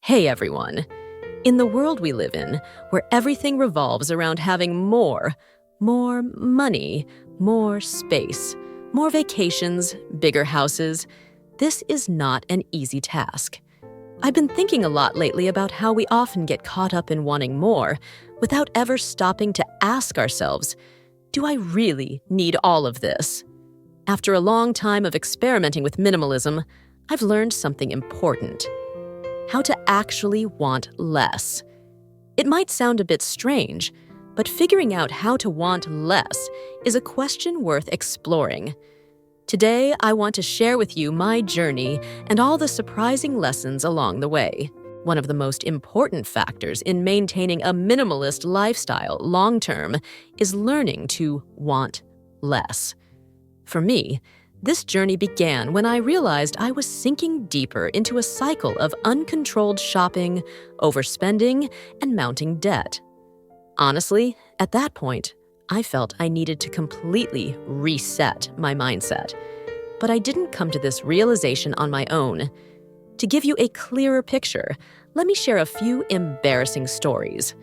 Hey everyone. In the world we live in, where everything revolves around having more money, more space, more vacations, bigger houses, this is not an easy task. I've been thinking a lot lately about how we often get caught up in wanting more without ever stopping to ask ourselves, do I really need all of this? After a long time of experimenting with minimalism, I've learned something important: how to actually want less. It might sound a bit strange, but figuring out how to want less is a question worth exploring. Today, I want to share with you my journey and all the surprising lessons along the way. One of the most important factors in maintaining a minimalist lifestyle long-term is learning to want less. For me, this journey began when I realized I was sinking deeper into a cycle of uncontrolled shopping, overspending, and mounting debt. Honestly, at that point, I felt I needed to completely reset my mindset. But I didn't come to this realization on my own. To give you a clearer picture, let me share a few embarrassing stories.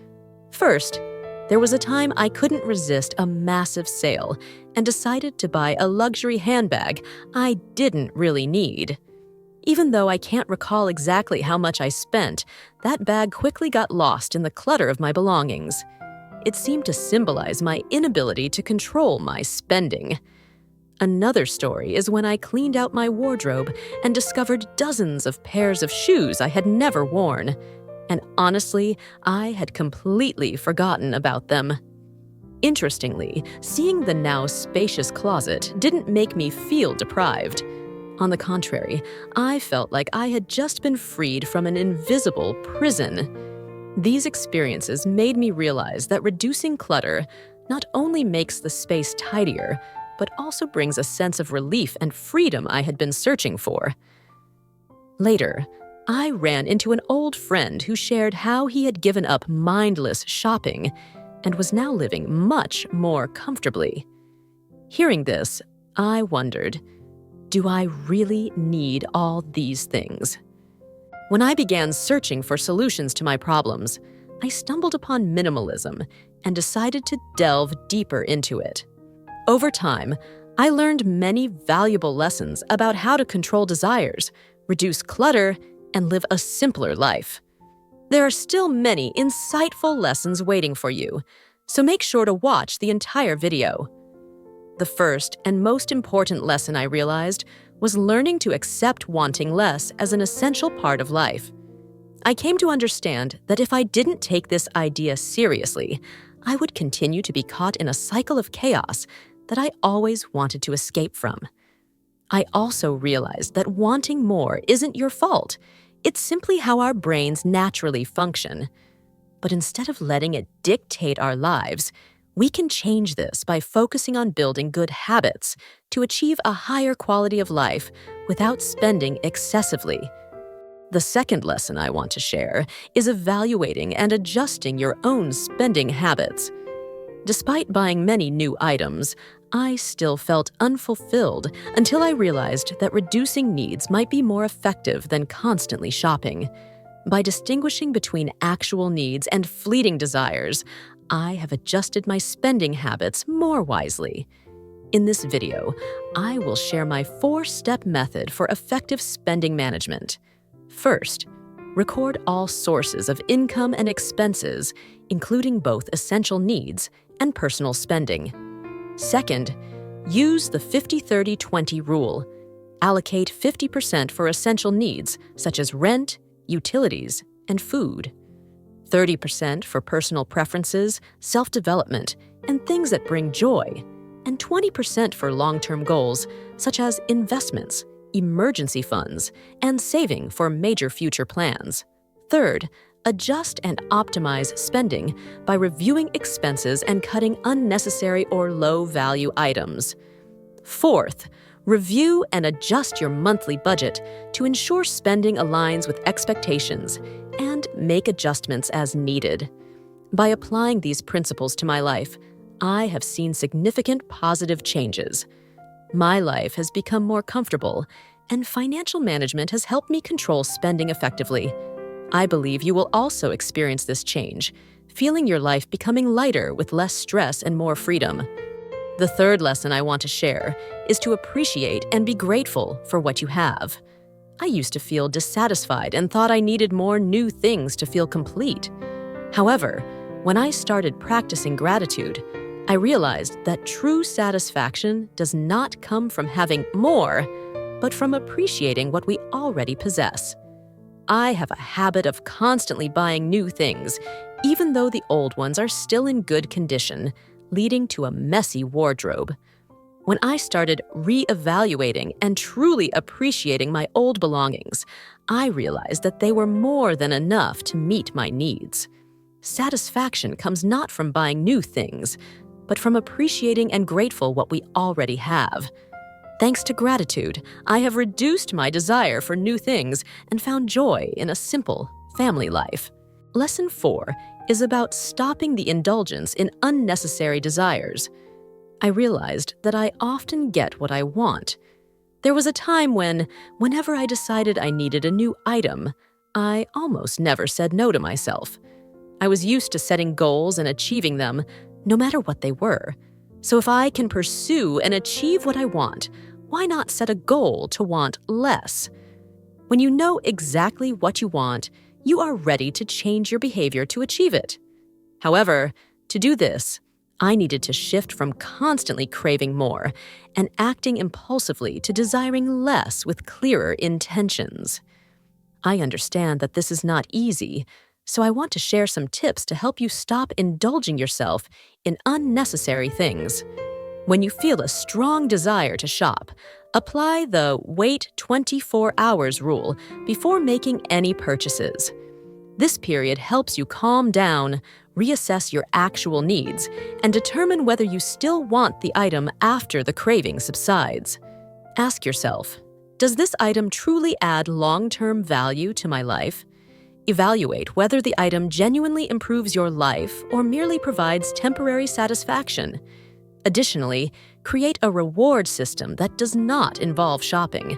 First, there was a time I couldn't resist a massive sale and decided to buy a luxury handbag I didn't really need. Even though I can't recall exactly how much I spent, that bag quickly got lost in the clutter of my belongings. It seemed to symbolize my inability to control my spending. Another story is when I cleaned out my wardrobe and discovered dozens of pairs of shoes I had never worn. And honestly, I had completely forgotten about them. Interestingly, seeing the now spacious closet didn't make me feel deprived. On the contrary, I felt like I had just been freed from an invisible prison. These experiences made me realize that reducing clutter not only makes the space tidier, but also brings a sense of relief and freedom I had been searching for. Later, I ran into an old friend who shared how he had given up mindless shopping and was now living much more comfortably. Hearing this, I wondered, do I really need all these things? When I began searching for solutions to my problems, I stumbled upon minimalism and decided to delve deeper into it. Over time, I learned many valuable lessons about how to control desires, reduce clutter, and live a simpler life. There are still many insightful lessons waiting for you, so make sure to watch the entire video. The first and most important lesson I realized was learning to accept wanting less as an essential part of life. I came to understand that if I didn't take this idea seriously, I would continue to be caught in a cycle of chaos that I always wanted to escape from. I also realized that wanting more isn't your fault. It's simply how our brains naturally function. But instead of letting it dictate our lives, we can change this by focusing on building good habits to achieve a higher quality of life without spending excessively. The second lesson I want to share is evaluating and adjusting your own spending habits. Despite buying many new items, I still felt unfulfilled until I realized that reducing needs might be more effective than constantly shopping. By distinguishing between actual needs and fleeting desires, I have adjusted my spending habits more wisely. In this video, I will share my 4-step method for effective spending management. First, record all sources of income and expenses, including both essential needs and personal spending. Second, use the 50-30-20 rule. Allocate 50% for essential needs, such as rent, utilities, and food. 30% for personal preferences, self-development, and things that bring joy. And 20% for long-term goals, such as investments, emergency funds, and saving for major future plans. Third, adjust and optimize spending by reviewing expenses and cutting unnecessary or low-value items. Fourth, review and adjust your monthly budget to ensure spending aligns with expectations and make adjustments as needed. By applying these principles to my life, I have seen significant positive changes. My life has become more comfortable, and financial management has helped me control spending effectively. I believe you will also experience this change, feeling your life becoming lighter with less stress and more freedom. The third lesson I want to share is to appreciate and be grateful for what you have. I used to feel dissatisfied and thought I needed more new things to feel complete. However, when I started practicing gratitude, I realized that true satisfaction does not come from having more, but from appreciating what we already possess. I have a habit of constantly buying new things, even though the old ones are still in good condition, leading to a messy wardrobe. When I started re-evaluating and truly appreciating my old belongings, I realized that they were more than enough to meet my needs. Satisfaction comes not from buying new things, but from appreciating and grateful what we already have. Thanks to gratitude, I have reduced my desire for new things and found joy in a simple family life. Lesson 4 is about stopping the indulgence in unnecessary desires. I realized that I often get what I want. There was a time when, whenever I decided I needed a new item, I almost never said no to myself. I was used to setting goals and achieving them, no matter what they were. So if I can pursue and achieve what I want, why not set a goal to want less? When you know exactly what you want, you are ready to change your behavior to achieve it. However, to do this, I needed to shift from constantly craving more and acting impulsively to desiring less with clearer intentions. I understand that this is not easy, so I want to share some tips to help you stop indulging yourself in unnecessary things. When you feel a strong desire to shop, apply the wait 24 hours rule before making any purchases. This period helps you calm down, reassess your actual needs, and determine whether you still want the item after the craving subsides. Ask yourself, does this item truly add long-term value to my life? Evaluate whether the item genuinely improves your life or merely provides temporary satisfaction. Additionally, create a reward system that does not involve shopping.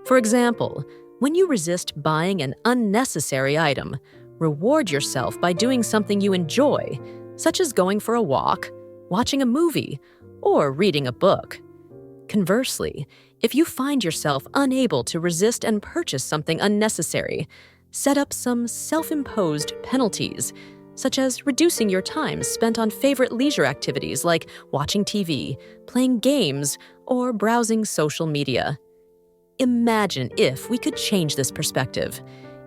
For example, when you resist buying an unnecessary item, reward yourself by doing something you enjoy, such as going for a walk, watching a movie, or reading a book. Conversely, if you find yourself unable to resist and purchase something unnecessary, set up some self-imposed penalties, such as reducing your time spent on favorite leisure activities like watching TV, playing games, or browsing social media. Imagine if we could change this perspective.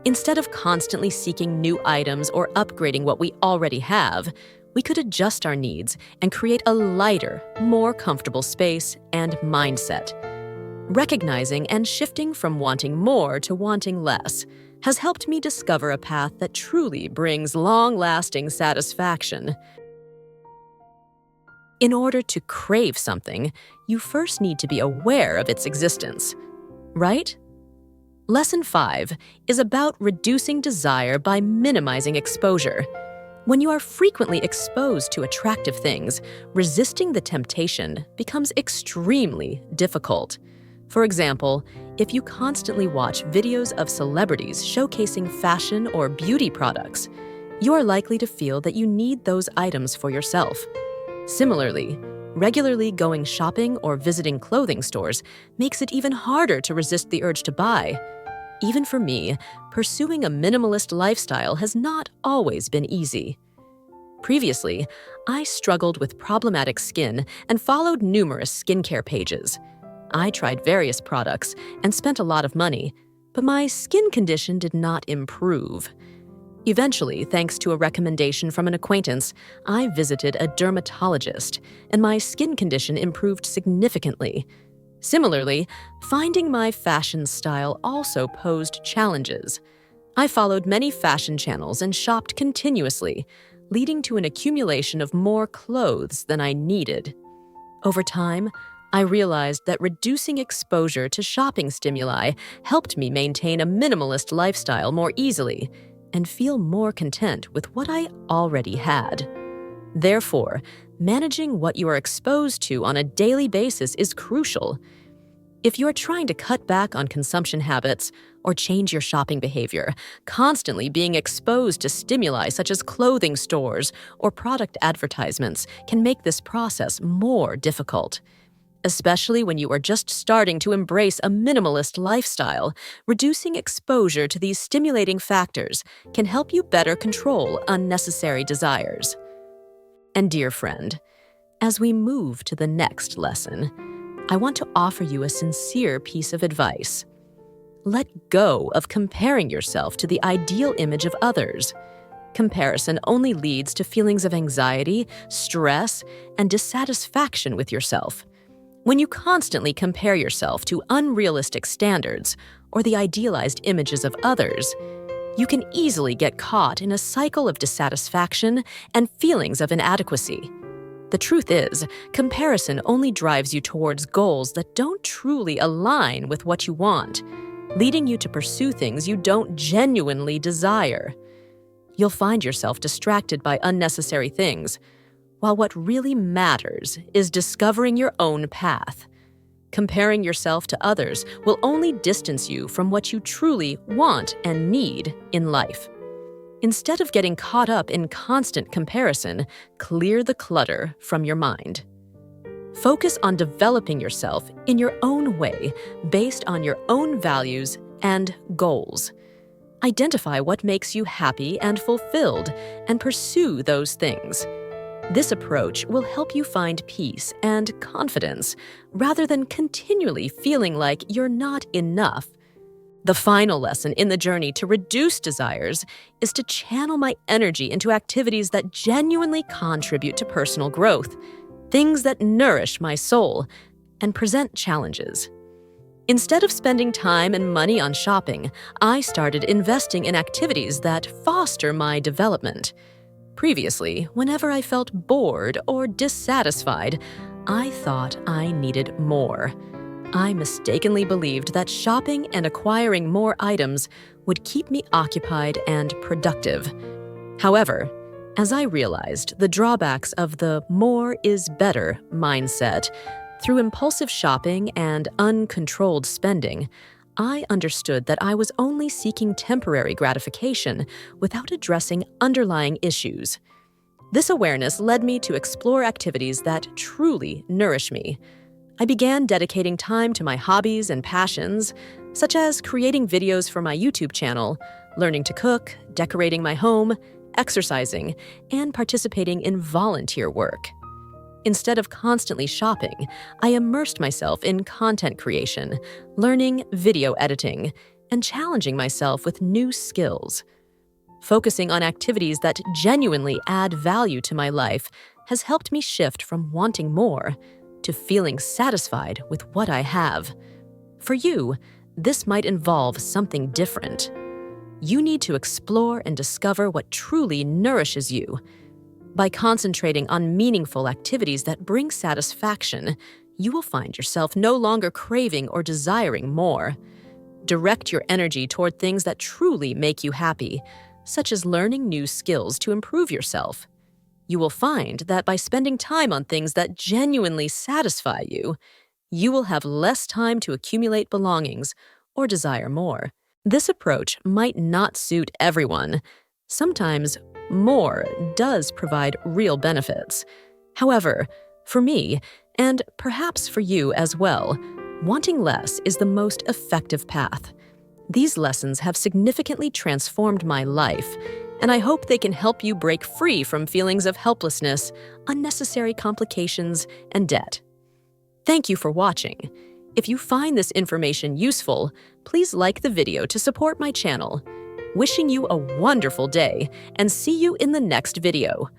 Instead of constantly seeking new items or upgrading what we already have, we could adjust our needs and create a lighter, more comfortable space and mindset. Recognizing and shifting from wanting more to wanting less has helped me discover a path that truly brings long-lasting satisfaction. In order to crave something, you first need to be aware of its existence, right? Lesson 5 is about reducing desire by minimizing exposure. When you are frequently exposed to attractive things, resisting the temptation becomes extremely difficult. For example, if you constantly watch videos of celebrities showcasing fashion or beauty products, you are likely to feel that you need those items for yourself. Similarly, regularly going shopping or visiting clothing stores makes it even harder to resist the urge to buy. Even for me, pursuing a minimalist lifestyle has not always been easy. Previously, I struggled with problematic skin and followed numerous skincare pages. I tried various products and spent a lot of money, but my skin condition did not improve. Eventually, thanks to a recommendation from an acquaintance, I visited a dermatologist, and my skin condition improved significantly. Similarly, finding my fashion style also posed challenges. I followed many fashion channels and shopped continuously, leading to an accumulation of more clothes than I needed. Over time, I realized that reducing exposure to shopping stimuli helped me maintain a minimalist lifestyle more easily and feel more content with what I already had. Therefore, managing what you are exposed to on a daily basis is crucial. If you're trying to cut back on consumption habits or change your shopping behavior, constantly being exposed to stimuli such as clothing stores or product advertisements can make this process more difficult. Especially when you are just starting to embrace a minimalist lifestyle, reducing exposure to these stimulating factors can help you better control unnecessary desires. And dear friend, as we move to the next lesson, I want to offer you a sincere piece of advice. Let go of comparing yourself to the ideal image of others. Comparison only leads to feelings of anxiety, stress, and dissatisfaction with yourself. When you constantly compare yourself to unrealistic standards or the idealized images of others, you can easily get caught in a cycle of dissatisfaction and feelings of inadequacy. The truth is, comparison only drives you towards goals that don't truly align with what you want, leading you to pursue things you don't genuinely desire. You'll find yourself distracted by unnecessary things, while what really matters is discovering your own path. Comparing yourself to others will only distance you from what you truly want and need in life. Instead of getting caught up in constant comparison, clear the clutter from your mind. Focus on developing yourself in your own way, based on your own values and goals. Identify what makes you happy and fulfilled, and pursue those things. This approach will help you find peace and confidence, rather than continually feeling like you're not enough. The final lesson in the journey to reduce desires is to channel my energy into activities that genuinely contribute to personal growth, things that nourish my soul, and present challenges. Instead of spending time and money on shopping, I started investing in activities that foster my development. Previously, whenever I felt bored or dissatisfied, I thought I needed more. I mistakenly believed that shopping and acquiring more items would keep me occupied and productive. However, as I realized the drawbacks of the more is better mindset, through impulsive shopping and uncontrolled spending, I understood that I was only seeking temporary gratification without addressing underlying issues. This awareness led me to explore activities that truly nourish me. I began dedicating time to my hobbies and passions, such as creating videos for my YouTube channel, learning to cook, decorating my home, exercising, and participating in volunteer work. Instead of constantly shopping, I immersed myself in content creation, learning video editing, and challenging myself with new skills. Focusing on activities that genuinely add value to my life has helped me shift from wanting more to feeling satisfied with what I have. For you, this might involve something different. You need to explore and discover what truly nourishes you. By concentrating on meaningful activities that bring satisfaction, you will find yourself no longer craving or desiring more. Direct your energy toward things that truly make you happy, such as learning new skills to improve yourself. You will find that by spending time on things that genuinely satisfy you, you will have less time to accumulate belongings or desire more. This approach might not suit everyone. Sometimes more does provide real benefits. However, for me, and perhaps for you as well, wanting less is the most effective path. These lessons have significantly transformed my life, and I hope they can help you break free from feelings of helplessness, unnecessary complications, and debt. Thank you for watching. If you find this information useful, please like the video to support my channel. Wishing you a wonderful day, and see you in the next video.